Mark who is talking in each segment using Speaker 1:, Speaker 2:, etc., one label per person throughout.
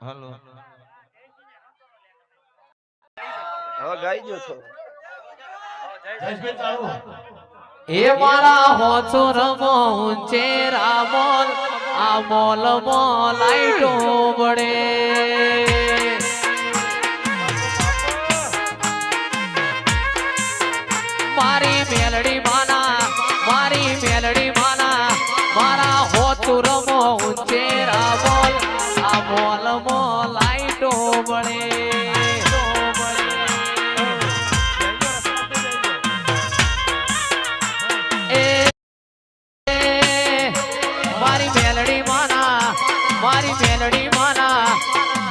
Speaker 1: હાલો
Speaker 2: હવે ગાઈ ગયો છો
Speaker 3: એ મારા હોચો રમો ઊંચે રામોલ આ મોલ લાઈટો બળે મારી મેલડી માના મારા હોચો રમો ઊંચે રામોલ આ મોલ લાઈટો બળે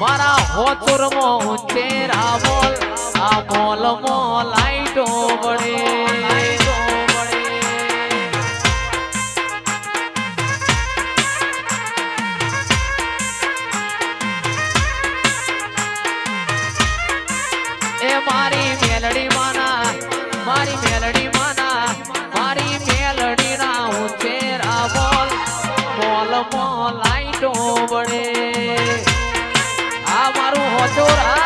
Speaker 3: મારા હોચુર મો ઊંચે રામોલ આ મોલ લાઈટો બળે એ મારી મેલડી માના મારી મેલડી ના ઊંચે રામોલ મોલ લાઈટો બળે મારું હોચોરા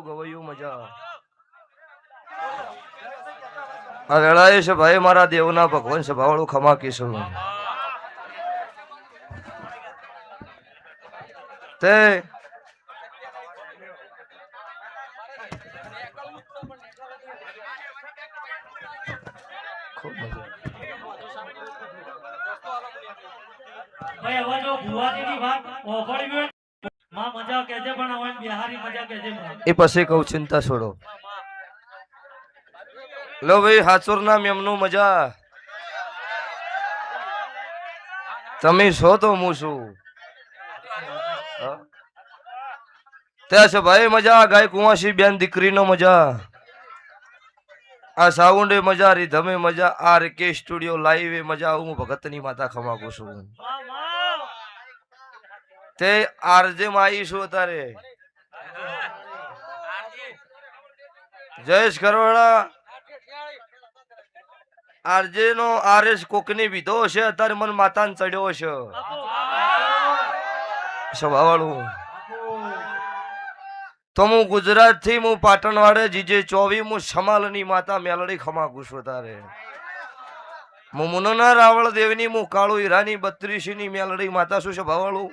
Speaker 2: ગવૈયું મજા આ વેળાએ છે ભાઈ મારા દેવના ભગવાન સભાવાળું ખમા કીશું તે ખૂબ મજા
Speaker 4: ભાઈ હવે જો ભુવાજીની વાત ઓફળી માં મજા કેજે પણ હવે બિહારી મજા કેજે
Speaker 2: એ પછી કહું ચિંતા છોડો લો ભાઈ હાચોર નામ એમનું મજા તમે છો તો હું છું ત્યાં છે ભાઈ મજા ગાય કુંવાસી બેન દીકરીનો મજા આ સાઉન્ડ મજા રીધમે મજા આ કે સ્ટુડિયો લાઈવ મજા હું ભગતની માતા ખમાકુ છું તે આરજે માં આવીશું તારે જયેશ ખરવાડા આરજે નો આરએસ કોકની વિધો છે અત્યારે મન માતાને ચડ્યો છે સભાવાળું તો હું ગુજરાત થી હું પાટણ વાડે જીજે 24 હું સમાલની માતા મેલડી ખમાકુ છું તારે હું મુનના રાવળ દેવની હું કાળુ હીરાની 32 ની મેલડી માતા છું સભાવાળું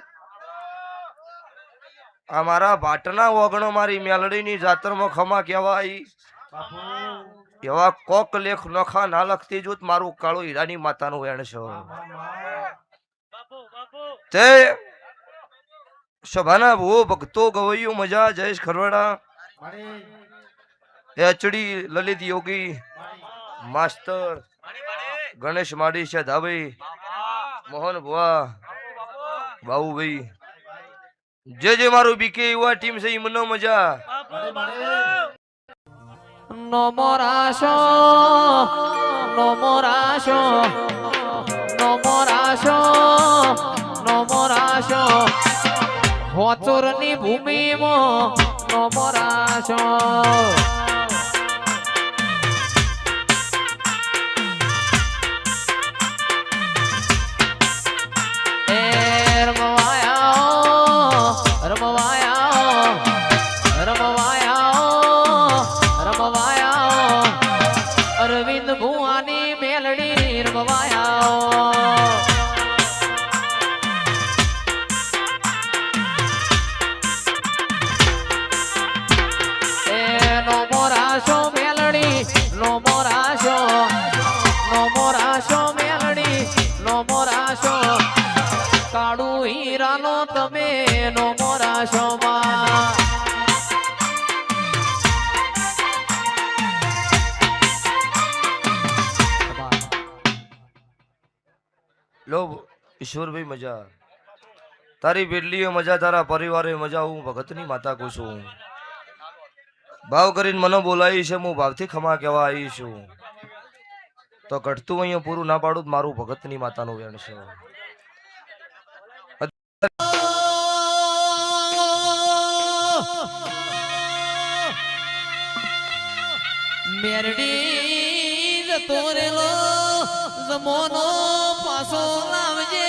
Speaker 2: આ મારા ભાટના ઓગણો મારી મેલડીની જાતરમાં ખમા કહેવાય એવા કોક લેખ નખા ના લખતી જૂથ મારું કાળુ હીરાની માતાનું વેણ છે તે સભાના ભૂ ભક્તો ગવૈયું મજા જયેશ ખરવાડા એચડી લલિત યોગી માસ્ટર ગણેશ માડી છે ધાભાઈ મોહન ભુવા બાબુભાઈ જે મારું બીકે યુવા ટીમ છે એમનો મજા
Speaker 3: નો મોરાશો હોચોરની ભૂમિમાં નો મોરાશો અરવિંદ ભુવાની મેલડી રમવાયા નો મોરાશો મેલડી નો મોરાશો મેલડી નો મોરાશો કાળુ હીરાનો તમે નો મોરાશો માં
Speaker 2: લો ઈશ્વરભાઈ મજા તારી બેડલીએ મજા તારા પરિવારે મજા હું ભગતની માતા કહું છું ભાવ કરીને મને બોલાવી છે હું ભાવથી ખમા કહેવા આવી છું તો ઘટતું અહીંયા પૂરું ના પાડું મારું ભગતની માતાનું વેણ છે
Speaker 3: મેરડી તોરેલો જમોનો પાછો લાવજે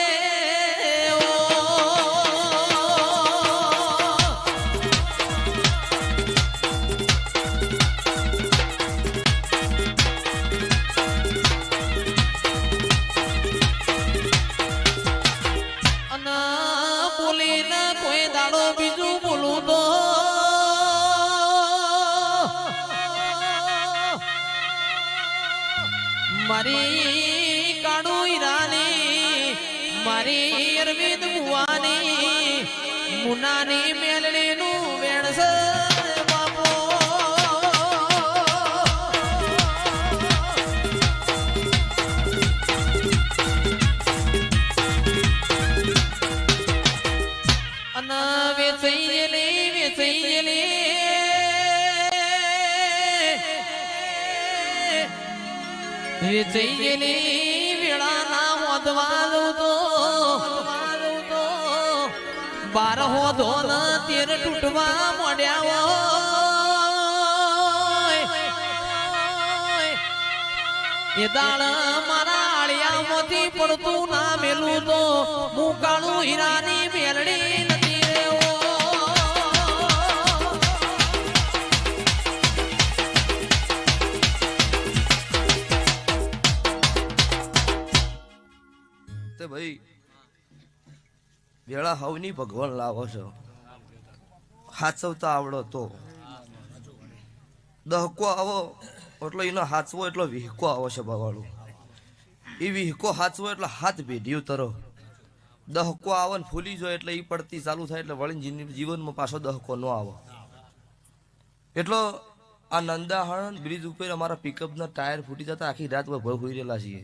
Speaker 3: અને બોલીને કોઈ દાડો બીજું બોલું તો મારી કાળુ હીરાની મારી અરવિંદ બુવાની મુનાની મેલડીનું વેણસ બાપો અને વેચાઈ ગયેલી વેચાઈ ગયેલી વેળાના હોદવા દઉં તો 12 હોદો ને 13 તૂટવા મોડ્યા હોય એ દાળ મારા આળિયામાંથી પડતું ના મેલું તો હું કાળું હીરાની મેલડી નથી રેવો
Speaker 2: તે ભાઈ વેળા હવની ભગવાન લાવો છો હાચવતા આવડો તો દહકો આવો એટલે એનો હાચવો એટલો વિહકો આવો છે બાવાળું એ વિહકો હાચવો એટલે હાથ ભેઢ્યું તરો દહકો આવે ને ફૂલી જાય એટલે એ પડતી ચાલુ થાય એટલે વળીને જીવનમાં પાછો દહકો ન આવે એટલો આ નંદાહરણ બ્રિજ ઉપર અમારા પિકઅપના ટાયર ફૂટી જતા આખી રાત ભર હોઈ રહેલા છીએ